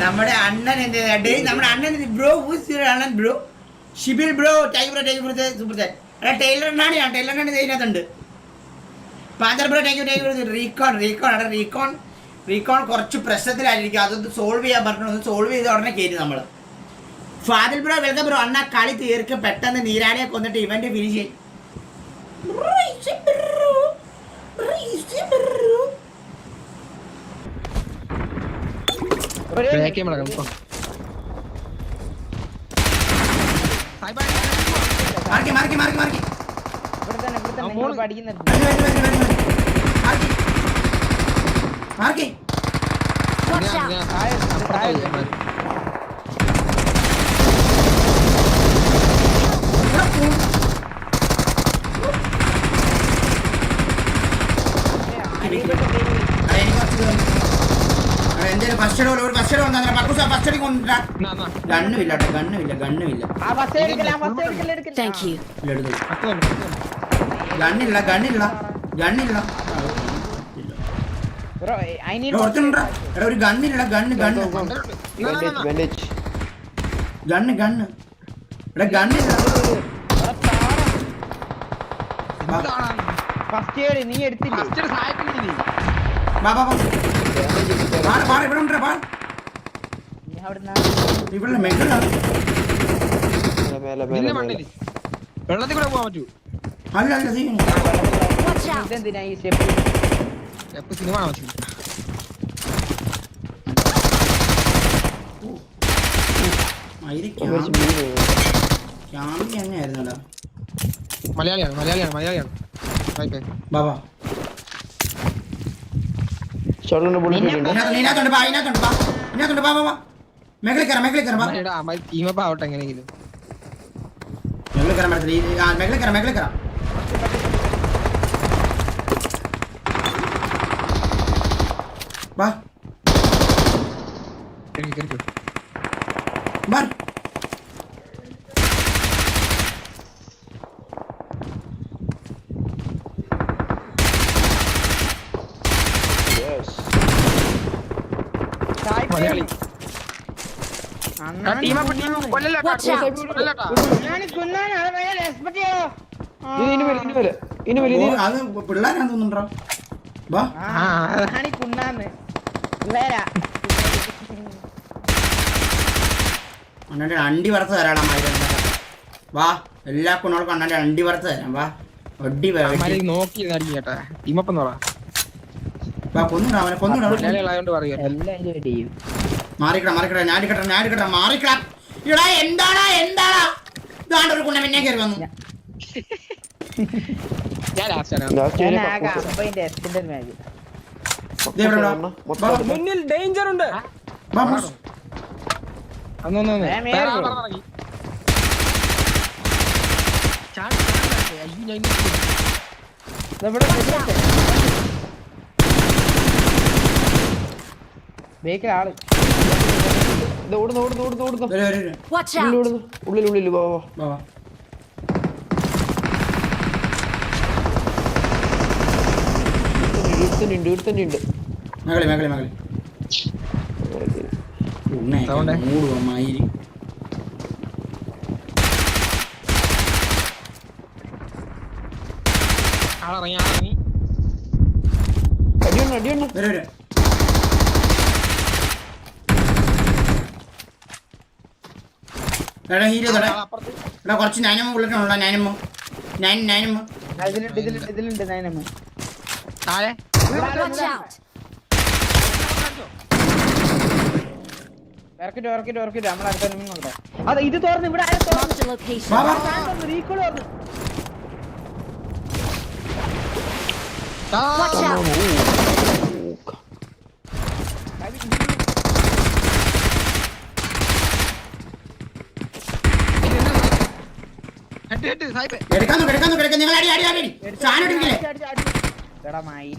നമ്മുടെ അണ്ണൻ എന്ത് നമ്മുടെ അണ്ണൻ ബ്രോ അണ്ണൻ bro Shibil bro super tailor അണ്ണാണ് ഞാൻ ടൈലർ അണ്ണൻ ഇതിനകത്തുണ്ട് പാന്തർ ബ്രോ റീകോൺ കുറച്ച് പ്രശ്നത്തിലായിരിക്കും അതൊന്ന് സോൾവ് ചെയ്യാൻ പറഞ്ഞു ഒന്ന് സോൾവ് ചെയ്ത് ഉടനെ കയറ്റി നമ്മൾ ഫാദിൽ ബ്രോ വെൽക്കം ബ്രോ അണ്ണ കളി തീർക്കും പെട്ടെന്ന് നീരാളിയെ കൊന്നിട്ട് ഇവന്റ് ഫിനിഷ് ചെയ്യും ഗണ്ണുമില്ല ഒരു ഗണ്ണില്ല ഗണ്ണ് ഗണ്ണില്ല നീ എടുത്തില്ലേ വെള്ളത്തിൽ കൂടെ പോകാൻ പറ്റൂ ഇതെന്തിനാ ഈ സ്റ്റെപ്പ് സിനിമ മലയാളിയാണ് ബാബാ ടീമപ്പാവട്ടെ എങ്ങനെയെങ്കിലും മലയാളി പിള്ളേരാന്ന് തോന്നുന്നുണ്ടോ അണ്ണന്റെ അണ്ടി വറുത്ത് തരാടാ വാ എല്ലാ കുണ്ണോൾക്കും അണ്ണന്റെ അണ്ടി വറുത്ത് തരാം വാ ഒഡി നോക്കി ടീമപ്പം കൊന്നുടാ അവനെ കൊന്നുടാ മാറിക്കട മാറിക്കട ഇടാ എന്താടാ ഇതാണ്ട് ഒരു കുണ്ണ പിന്നെ കയറി വന്നു മുന്നിൽ ഡേഞ്ചർ ഉണ്ട് ആള് ഉള്ളിൽ മയിരി കുറച്ച് നൈനമ്മ ഉള്ളിട്ടുള്ള നൈനമ്മ ഇതിലുണ്ട് നൈനമ്മ താഴെ നമ്മളടുത്ത നോക്കട്ടെ അതെ ഇത് തുറന്ന് ഇവിടെ റീകോൾ തുറന്നു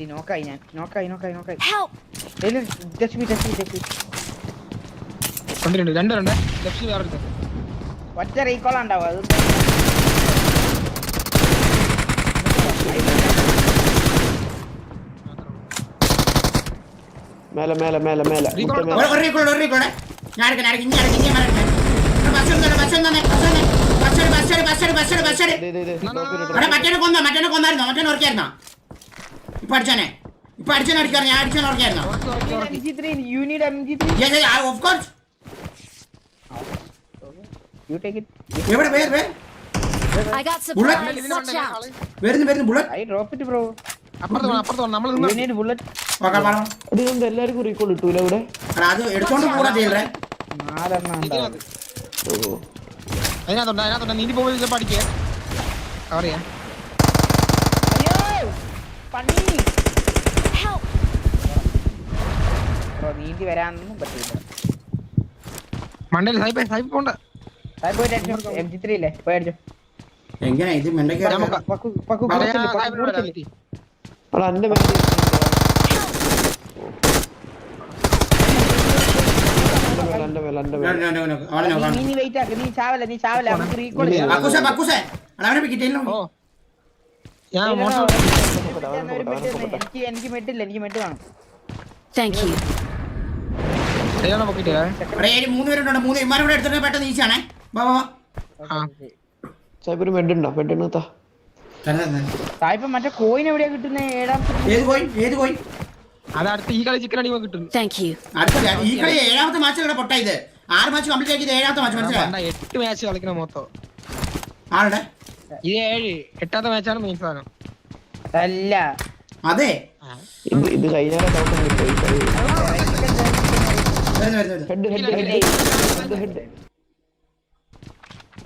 നോക്കായി ഞാൻ നോക്കായി രണ്ടുണ്ട് ഒറ്റ റീകോൾ ഉണ്ടാവും അത് മേലെ മേലെ മേലെ മേലെ Recall മുട്ട മേലെ. ഒരു റീക്കോളെ ഞാൻ എടുക്കാം ഇനി ബസ് ഇത്, ഇത്, ഇത്. Drop ചെയ്തിട്ട് മറ്റേ കൊന്നായിരുന്നോ ഓർക്കായിരുന്നോ ഇപ്പൊ അടിച്ചാനെ അടിക്കാറ് ഞാൻ അടിച്ചാൽ ഓർക്കായിരുന്നോ MG3 you need MG3 of course you take it എവിടെ പേര് I got Bullet. supplies. Watch out. വരുന്നു bullet I drop it bro അപ്പുറത്ത് നമ്മൾ you need bullet എടി, ഇതെന്താ എല്ലാവർക്കും റീകോൾ കിട്ടൂല ഇവിടെ? അത് എടുത്തോണ്ട് കൂടാ ചെയ്യല്ലേ നാലെണ്ണം ഉണ്ടാവും ഓ. അതിനകത്തുണ്ട് നീതി പോകുമ്പോൾ പഠിക്കേ അറിയാം അയ്യോ പണി Help. ബ്രോ നീന്തി വരാനൊന്നും പറ്റില്ല മണ്ടയിൽ സായിപ്പ് പോണ്ട പോയിട്ട് അടിച്ചോ MG3 ഇല്ലേ പോയി അടിച്ചോ എങ്ങനെ ഇത് മെണ്ടയ്ക്ക് പക്കു എടാ, എന്റെ മേലെ എന്റെ മേലെ അവനെ നോക്കാം നീ വെയിറ്റ് ആക്ക് നീ ചാവല്ല നമുക്ക് റീകോൾ ചെയ്യാം ബക്കൂസേ അവനെ കിട്ടിയില്ലോ ഓ ഞാൻ മോശം എനിക്ക് മെട്ടില്ല എനിക്ക് മെട്ട് വേണം Thank you. ചെയ്യാനോ പൊക്കിട്ടേ മൂന്ന് പേരുണ്ടോ മൂന്ന് ഇമാരും കൂടെ എടുത്തിട്ട് പെട്ടെന്ന് ഈച്ചാണേ വാ സായിപ്പൊരു മെഡ് ഉണ്ടോ? മെഡ് ഉണ്ടോ? സായിപ്പ് മറ്റേ കോയിൻ എവിടെയാ കിട്ടുന്നത് ഏത് കോയി അത് അടുത്ത് ഈ കളി ചിക്കൻ അടിക്കുമ്പോൾ കിട്ടും Thank you. അടുത്ത ഈ കളി 7ാമത്തെ മാച്ചിലൂടെ പൊട്ട ഇത് 6 മാച്ച് കംപ്ലീറ്റ് ആക്കിയത് 7ാമത്തെ മാച്ച് മനസ്സിലായി 8 മാച്ച് കളിക്കണ മൊത്തം ആളുടെ ഇത് 7 8ാമത്തെ മാച്ചാണ് മെയിൻ സാധനം അല്ല അതെ ഇത് കഴിഞ്ഞാലേ ടോട്ടം കിട്ടും. വരുന്നു ഹെഡ് ഹെഡ്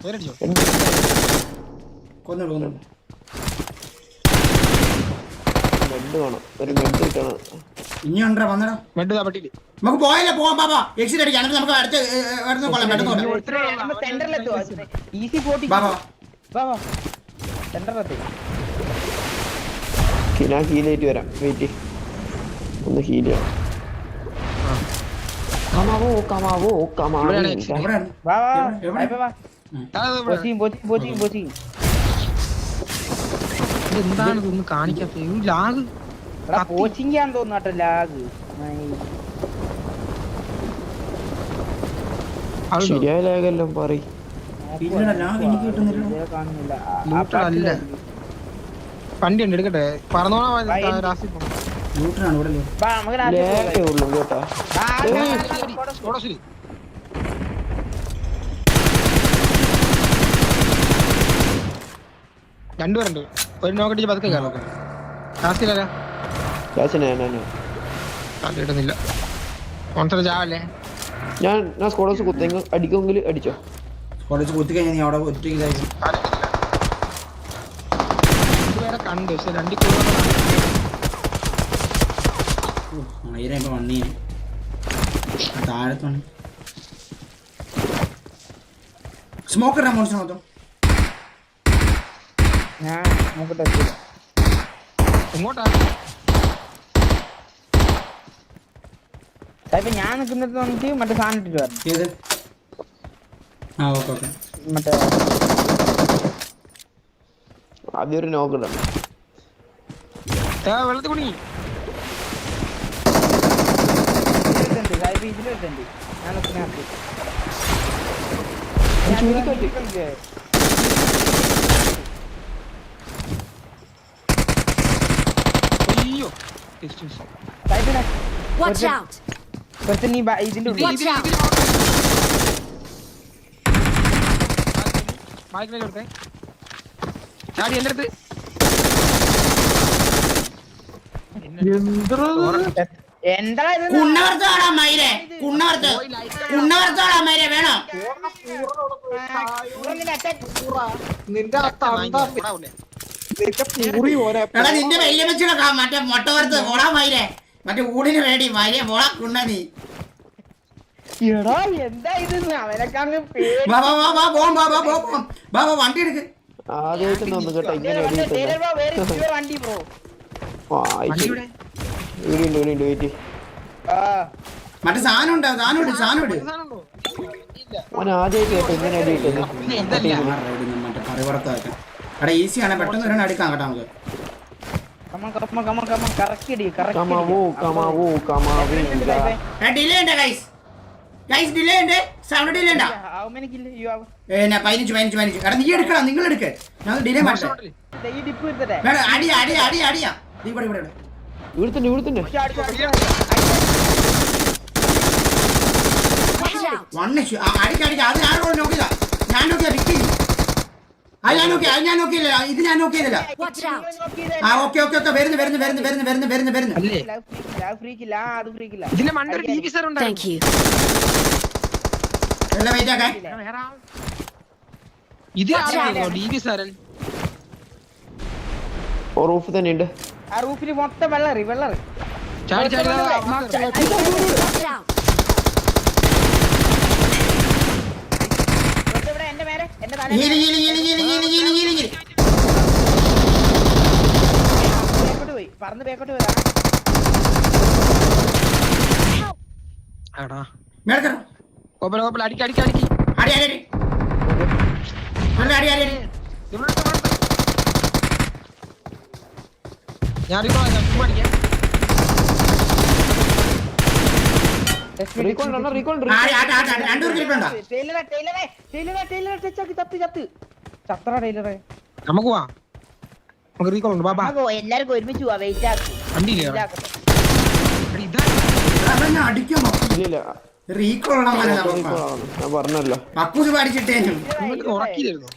വേറടിച്ചോ കൊന്നു മെഡ് വേണം, ഒരു മെഡ് കിട്ടണം. ഇനി ഉണ്ടോ വന്നടാ മെഡ് തപ്പട്ടിട്ട് നമുക്ക് പോയല്ലേ പോവാം ബാബാ എക്സിറ്റ് അടിക്കാം എന്നിട്ട് നമുക്ക് അടുത്ത കൊള്ളാം പെട്ടെന്ന് സെന്ററിലെത്തുക ഈസി പോട്ടി ബാബാ സെന്ററിലെത്തി ഞാൻ ഹീലായിട്ട് വരാം. വെയിറ്റ്, ഒന്ന് ഹീൽ ചെയ്യാം. കമാവോ ഇവിടെയാണ് എവിടെയാണ് വാ വാ എവിടെ? വാ പോച്ചി എന്താണ് ഇതൊന്നും കാണിക്കാത്ത ലാഗ് കോച്ചിങ് തോന്നുന്നു കേട്ടോ ലാഗ് ശരിയായ ലാഗെല്ലാം പറയും. ഇല്ലടാ, lag എനിക്ക് കിട്ടുന്നില്ല. കാണുന്നില്ല അല്ല വണ്ടി ഉണ്ട് എടുക്കട്ടെ പറന്നോളാം രാശി ന്യൂട്രലാണ് ഇവിടെ അല്ലേ? വാ, നമുക്ക് രാത്രി ലാഗേ പോകാം. ഉള്ളൂ കേട്ടോ. ശരി രണ്ടുപേരുണ്ട് ഒരു നോക്കട്ടി പതുക്കെ കയറാം രാശിയിലല്ല കിട്ടുന്നില്ല കോൺസെപ്റ്റ് ചാവല്ലേ ഞാൻ സ്കോഡോസ് കുത്തെങ്കിൽ അടിക്കുമെങ്കിൽ അടിച്ചോ. കോളേജ് കുത്തി കഴിഞ്ഞാൽ നീ അവിടെ ഒറ്റയ്ക്ക് ഇതായിരിക്കും. വേറെ കണ്ട് പക്ഷെ രണ്ടി മയിര വണ്ണീനെ താഴത്താണ് സ്മോക്ക് ഇടാൻ മോൺസ്റ്റർ മൊത്തം ഞാൻ നോക്കട്ടെ എത്തില്ല. എങ്ങോട്ടാ സായിപ്പ് ഞാൻ നിൽക്കുന്നത് വന്നിട്ട് മറ്റേ സാധനം ഇട്ടിട്ട് വരണം ഏത് ഓക്കെ മറ്റേ ആദ്യം ഒരു നോക്കിടണം. വെള്ളത്തിൽ കുടുങ്ങി ഇതിലുണ്ട് സായിപ്പ് ഇതിലുണ്ട് ഞാൻ നിൽക്കുന്ന അയ്യോ സായിപ്പിനെ Watch out. കുറച്ച് നീ ഇതിന്റെ ഉള്ളിൽ Watch out. എടുത്തേ ചാടി എന്റെ അടുത്ത് എന്താ ഇത് കുണ്ണവർത്തോടാ മയിരെ കുണ്ണവർത്തോടാ മയിരെ വേണോ എടാ നിന്റെ വലിയ വെച്ചിട മറ്റേ മുട്ട വറുത്ത് പോടാ മയിരെ മറ്റേ ഊടിന് വേണ്ടി മയിരെ പോടാ കുണ്ണ നീ എടാ എന്താ ഇത് അവനൊക്കെ വാ വാ വാ വാ പോവാം വാ വാ പോവാം വാ വാ വണ്ടി എടുക്ക് ആദ്യമായിട്ട് ഒന്ന് കേട്ടോ ഇങ്ങനെ അടിയിട്ടില്ല. വണ്ടി ബ്രോ വീടുണ്ട് വെയിറ്റ്. മറ്റേ സാധനം ഉണ്ട് സാധനം ഇട് അവൻ ആദ്യമായിട്ട് കേട്ടോ ഇങ്ങനെ അടിയിട്ടത്. മറ്റേ കറി വറുത്ത എടാ ഈസിയാണ് പെട്ടെന്ന് ഒരെണ്ണം എടുക്കാം കേട്ടോ നമുക്ക് കറക്കി അടി കമാവൂ ഡിലേ ഉണ്ട് ഗൈസ് ഡിലേ ഉണ്ട് സൗണ്ട് ഡിലേ ഉണ്ടാ how many kill you have 15 എടാ നീ എടുക്കണം നിങ്ങൾ എടുക്ക ഞാൻ ഡിലേ മാറ്റേ ഈ ഡിപ്പ് എടുത്തേ വേണം അടിയാ നീ ഇവിടെ ഇവിടുത്തെ Watch out! വൺ ഇഷ്യൂ അടിക്ക അത് നോക്കിയതാ ഞാൻ നോക്കിയാ വിക്കി ഞാൻ നോക്കിയില്ല ഇത് ഞാൻ നോക്കിയതല്ല Watch out! ആ ഓക്കെ വരുന്നു അല്ലേ ലവ് ഫ്രീക്കില്ല അത് ഫ്രീക്കില്ല ഇതിന്റെ മണ്ടൊരു ടി വി സാർ ഉണ്ട് Thank you. എല്ലാം വെയിറ്റ് ആക്കാൻ ഇത് ടി വി സാരൻ റൂഫ് തന്നെ ഉണ്ട് ആ റൂഫിൽ മൊത്തം വെള്ളറി ചാടി Marked a location. Watch out! ഇവിടെ എന്റെ മേലെ എന്റെ തല ഹീലി ബേക്കോട്ട് പോയി പറന്ന് ബേക്കോട്ട് പോയതാ ആടാ മേൽക്കറ കോപ്പല അടിക്ക് അടി ഞാൻ ചുമ്മാ അടിക്കാം റീകോൾ രണ്ടൂർ കിട്ടുണ്ടോ ടൈലറെ ചത്ത് ചത്തറ ടൈലറെ നമുക്ക് പോവാ നമുക്ക് റീകോൾ ഉണ്ട് ബാബാ എല്ലാവർക്കും ഒരുമിച്ച് പോവാ വെയിറ്റ് ആക്കും വണ്ടിയില്ലേ അടിക്കുമോ ഇല്ല റീകോളാണ് ഞാൻ പറഞ്ഞല്ലോ പക്കൂസ് പാടിച്ചിട്ടേനും ഉറക്കില്ലായിരുന്നു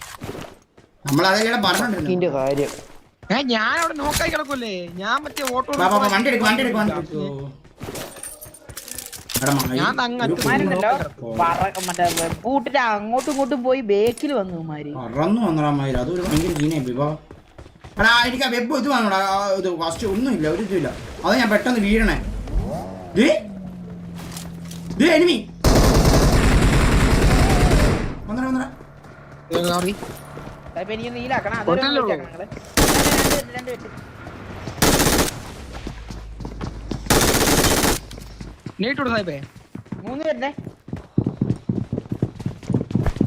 നമ്മളതെല്ലാം പറഞ്ഞോണ്ടിരുന്നു ഇതിന്റെ കാര്യം ഞാൻ അവിടെ നോക്കായി കിടക്കൂല്ലേ ഞാൻ മറ്റേ ഓട്ടോ വണ്ടി എടുക്കും ഞാൻ അങ്ങോട്ട് മാരുണ്ടല്ലോ മറ്റേ കൂട്ടിട്ട് അങ്ങോട്ടും ഇങ്ങോട്ടും പോയി ബേക്കിൽ വന്നു മാരി പറന്നു വന്നടാമാര് അതൊരു ഭയങ്കര ജീനായി വിഭവ എടാ എനിക്ക് ആ വെബ് ഇത് വാങ്ങടാ ഇത് ഫസ്റ്റ് ഒന്നുമില്ല ഒരു ഇതില്ല അത് ഞാൻ പെട്ടെന്ന് വീഴണേ എനിമി വന്നടാ എനിക്ക് നീലാക്കണം ഹോട്ടലിലേ ഉള്ളൂ. രണ്ട് വെച്ച് നീട്ടോട് സാഹിബേ 3 പേരുടെ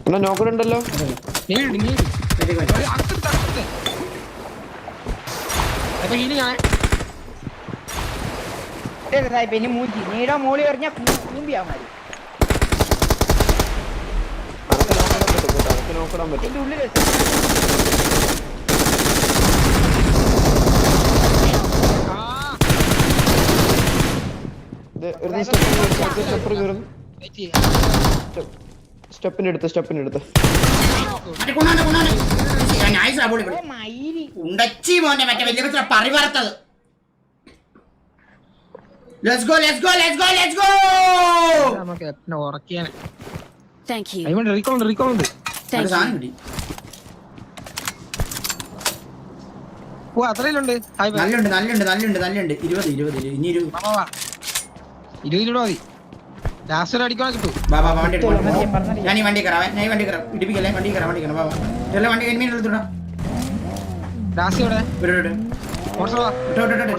എന്നാ നോക്കണുണ്ടല്ലോ നീട് അപ്പൊ ഇനി ഞാൻ ഇനി മൂഞ്ചി നീടോ മോളി പറഞ്ഞാൽ കൂമ്പിയാ മതി അനക്ക് നോക്കിടാൻ പറ്റും എന്റെ ഉള്ളിൽ വെച്ച് സ്റ്റെപ്പിനെടുത്ത് മയിരി ഉണ്ടച്ചി മോനെ മറ്റേ വലിയ പത്ര പരിവർത്തത് Let's go. നമുക്ക് എന്നെ ഉറക്കിയാൻ Thank you. റീകോൾ ഉണ്ട് Thank you. സാധനം കിട്ടി ഓ അത്രയിലുണ്ട് സാഹിബേ നല്ലുണ്ട് 20 ഇനി 20 20 മതി ലാസ്റ്റ് ഒരു അടിക്കാൻ കിട്ടും ബാബാ വണ്ടി എടുക്കണം ഞാൻ ഈ വണ്ടി കയറാം ഇടിപ്പിക്കല്ലേ വണ്ടി കയറാം ബാബാ എല്ലാം വണ്ടി എന്നെ എടുത്തോടാ ലാസ്റ്റ് ഇവിടെ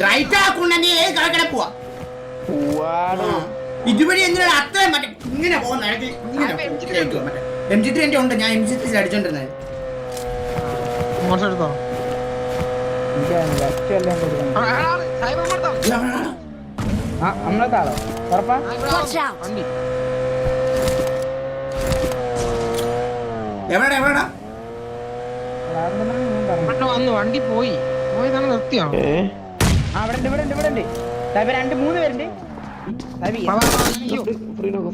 റൈറ്റ് ആക്കുണ്ടെ കടക്കട പോവാ ഇതുവഴി എന്തിനാണ് അത്രയും മറ്റേ ഇങ്ങനെ പോകുന്ന M3 എന്റെ ഉണ്ട് ഞാൻ M3 അടിച്ചോണ്ടിരുന്നത് മോശം എടുത്തോ നമ്മളെ താളോ ഉറപ്പാ Watch out! വണ്ടി എവിടെടാ വന്നു വണ്ടി പോയതാണ് നിർത്തിയോ ഇവിടെ ഉണ്ട് സാഹിബ് 2-3 പേരുണ്ട്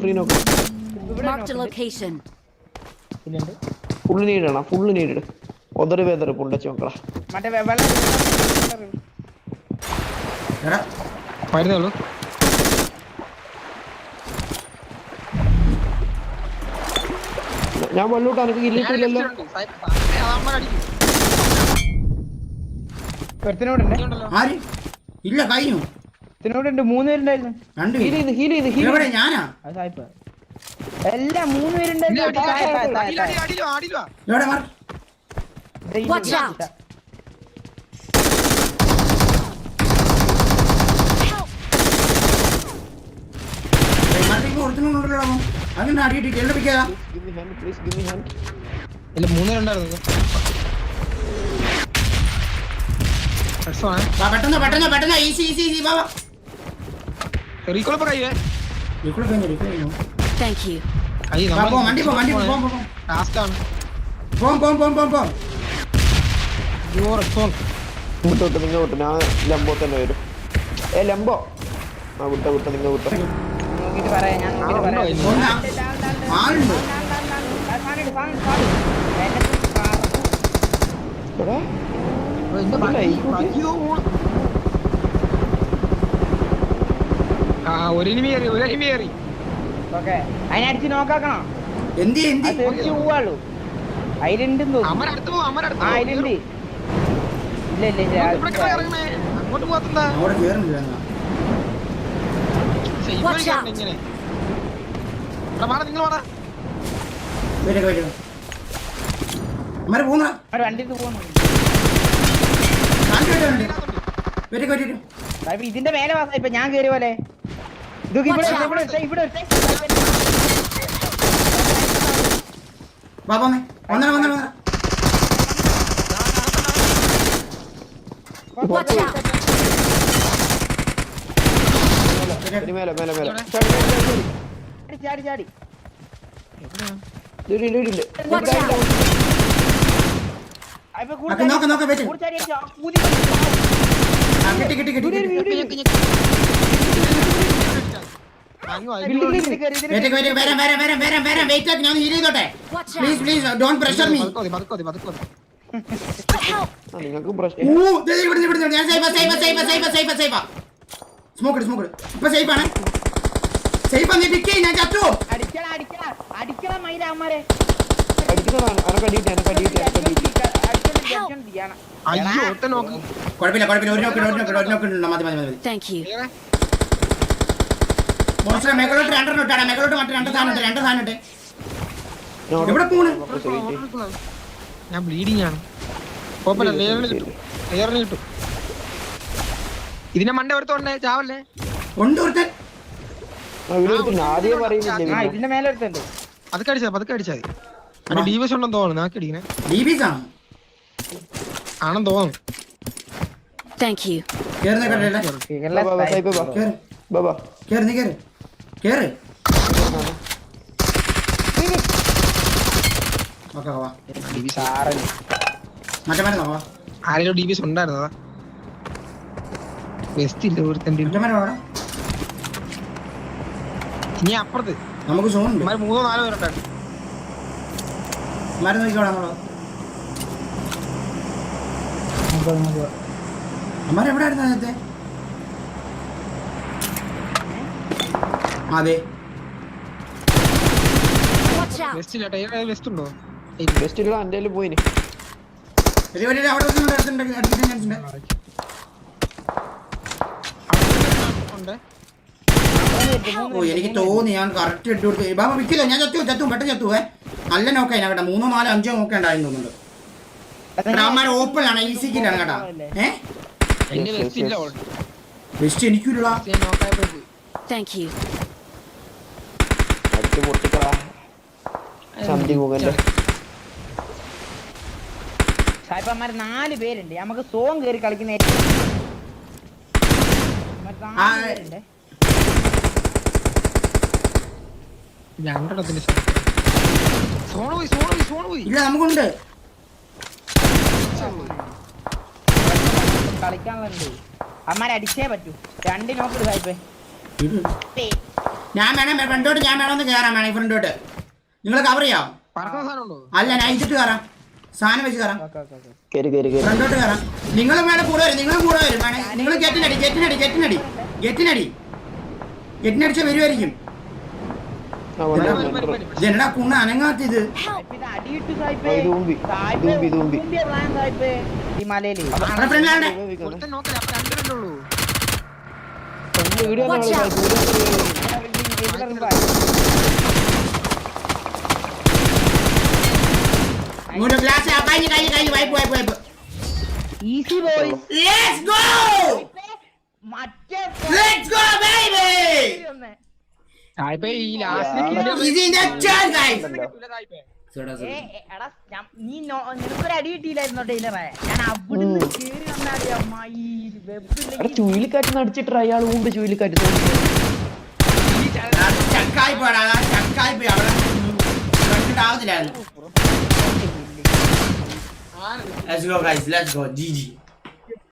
ഫ്രീ നോക്ക് Marked a location. ഫുള്ള് നീടിട ഒതറ് വേദറ് പുണ്ടച്ച് മക്കളാ മറ്റേ വരുന്നുള്ളൂ ഞാൻ വല്ലൂട്ട് എനിക്ക് ഇല്ലിട്ടില്ലല്ലോ ഒരുത്തിനോടുണ്ട് ആര് ഇല്ല കഴിഞ്ഞു ഒരുത്തിനോടുണ്ട് 3 പേരുണ്ടായിരുന്നു രണ്ട് ഹീൽ ചെയ്ത് എവിടെ ഞാനാ അത് സാഹിബ് എല്ലാം 3 പേരുണ്ടായിരുന്നു എവിടെ മാർ Watch out! ഒരുത്തിനുണ്ടല്ലോ അങ്ങനെ അടിയിട്ടിട്ട് എല്ലാം പ്ലീസ് ഗിവ് മീ ഹാൻഡ് ഇല്ല 3 ഉണ്ടായിരുന്നു വാ പെട്ടെന്ന് ഈസി വാ റീകോൾ ഇപ്പൊ കഴിയേ റീകോൾ കഴിഞ്ഞു Thank you. കൈ വാ പോ വണ്ടി പോ ലാസ്റ്റ് ആണ് പോ യോ റെസ്പോൺ വിട്ടു നിങ്ങൾ വിട്ടു ഞാൻ ലംബോ തന്നെ വരും ലംബോ ആ വിട്ട നിങ്ങൾ വിട്ട നോക്കിട്ട് പറയാം ഞാൻ നോക്കിട്ട് പറയാം ആളുണ്ട് ഒരു എനിമി കയറി ഓക്കെ അതിനടിച്ച് നോക്കാക്കണം എന്തി അത് തെറിച്ച് പോവാളൂ അതിലുണ്ടെന്ന് തോന്നുന്നു അമരടുത്ത് ആ അതിലുണ്ട് ഇല്ല അങ്ങോട്ട് പോകത്തില്ല അവിടെ കേറുന്നില്ല Watch out. ഇങ്ങനെ നിങ്ങൾ വാടാ വരും അമ്മ പോന്ന ഒരു വണ്ടിയിൽ പോകുന്നു വരും ഇതിന്റെ മേലെ വാസം ഇപ്പൊ ഞാൻ കേറിയ പോലെ ഇതൊക്കെ ഇവിടെ ബാബാമേ ഒന്നര Watch out. മേലെ ചാടി Watch out. നോക്ക വെച്ച് കിട്ടി വരാം വെയിറ്റ് ആക്കി ഞാൻ ഹീൽ ചെയ്തോട്ടെ Watch out. Please don't pressure me Help. നിങ്ങൾക്ക് പ്രശ്നം ഇവിടെ ഞാൻ സേഫാ സ്മോക്ക് ഇപ്പൊ സേഫാണ് നീ പിക്ക് ചെയ്യ് ഞാൻ ചത്തു അടിക്കണ മൈരാമാരെ അടിക്കുന്നതാണ് അനക്കടിയിട്ട് അയ്യോ ഒറ്റ നോക്ക് കുഴപ്പമില്ല ഒരു നോക്കുന്നുണ്ടോ മതി Thank you. മോൺസ്റ്റർ മേഘലോട്ട് രണ്ടെണ്ണം ഇട്ടാടാ മേഘലോട്ട് മറ്റേ രണ്ട് സാധനം ഇട്ടേ എവിടെ പോണ് ഞാൻ ബ്ലീഡിങ് ആണ് കുഴപ്പമില്ല ലെയറിന് കിട്ടും ഇതിനെ മണ്ട ഒരുത്തോണ്ടേ ചാവല്ലേ ഉണ്ട് ഒരുത്തൻ ആദ്യം പറയുന്നില്ല ഇതിന്റെ മേലെ എടുത്തുണ്ട് പതുക്കെ അടിച്ചാൽ മതി ഡീവസ് ഉണ്ടെന്ന് തോന്നുന്നു നാക്കടിക്കണേ DBs ആണ് ആണെന്ന് തോന്നുന്നു Thank you. കേറുന്ന കണ്ടല്ലേ ബാബാ കേറ് ഓക്കെ വാ മറ്റേ വാ ആരെങ്കിലും ഡീവസ് ഉണ്ടായിരുന്നതാ ബെസ്റ്റ് ഇല്ല ഒരുത്തൻ്റെ മറ്റേ ഇനി അപ്പുറത്ത് നമുക്ക് സോൺ ഉണ്ട് 3-4 പേരുണ്ടായിരുന്നു മരം നോക്കിക്കോളാം അമ്മാരെ എവിടെ ആയിരുന്നു നേരത്തെ അതെ Watch out. ബെസ്റ്റ് ഇല്ല ടൈർ ബെസ്റ്റ് ഉണ്ടോ ബെസ്റ്റ് ഇല്ല എൻ്റെ പോയിന് അവിടെ അടുത്തിട്ടുണ്ട് ഉണ്ട് ഓ എനിക്ക് തോന്നി ഞാൻ കറക്റ്റ് ഇട്ട് കൊടുത്തു ബാബ വിൽക്കില്ല ഞാൻ ചത്തു പെട്ടെന്ന് ചത്തുവേ നല്ല നോക്കായി കേട്ടോ 3, 4, 5 നോക്കേ ഉണ്ടായിരുന്നു തോന്നുന്നുണ്ട് അമ്മാരെ ഓപ്പൺ ആണ് ഈസി കില്ലാണ് കേട്ടാ എന്റെ ബെസ്റ്റ് ഇല്ല ബെസ്റ്റ് എനിക്കില്ല നോക്കായപ്പോ പോയി Thank you. അടിച്ച് പൊട്ടിക്കളാ സന്ധി മുഖന്റെ സായിപ്പന്മാര് 4 പേരുണ്ട് നമുക്ക് സോങ് കയറി കളിക്കുന്ന പേരുണ്ട് രണ്ടെണ്ണത്തിന്റെ സോണ് പോയി ഇല്ല നമുക്കുണ്ട് കളിക്കാനുണ്ട് അമ്മാരെ അടിച്ചേ പറ്റൂ 2 നോക്കിട്ട് സായിപ്പേ ഞാൻ വേണമെന്ന് കയറാം വേണേ ഫ്രണ്ടോട്ട് നിങ്ങൾ കവർ ചെയ്യാം പറക്കുന്ന സാധനം ഉണ്ടോ അല്ല ഞാൻ ഇച്ചിട്ട് കയറാം സാധനം വെച്ച് കയറാം കേറി ഫ്രണ്ടോട്ട് കയറാം നിങ്ങൾ വേണേ കൂടെ വരും വേണേ നിങ്ങൾ ഗെറ്റിനടിച്ച വരുമായിരിക്കും ജനടാ കുണ്ണ അനങ്ങാത്തിത് അടിയിട്ടു സായിപ്പേ ദൂമ്പി സായിപ്പേ ഈ മലയില് ഫ്രണ്ടിലാണ് ഒരുത്തൻ നോക്കല അപ്പൊ രണ്ടുപേരുള്ളൂ വീഡിയോ Watch out. ഗ്ലാസ് കഴിഞ്ഞ് വായ്പ ഈസി ബോയ് Let's go! മറ്റേ Let's go, baby! ഇപ്പൊ ഈ last Easy in the chat, guys. എടാ നീ നിനക്കൊരു അടി കിട്ടിയില്ലായിരുന്നോ ടൈലറെ ഞാൻ അവിടുന്ന് കേറി വന്നാടി അമ്മ എടാ ചുഴലിക്കാറ്റ് അടിച്ചിട്ട് അയാൾ ഊണ്ട് ചുഴലിക്കാറ്റ് ചക്കായി പോടാ ചക്കായി പോയി അവിടെ ആവത്തില്ലായിരുന്നു. Let's go guys, let's go. GG.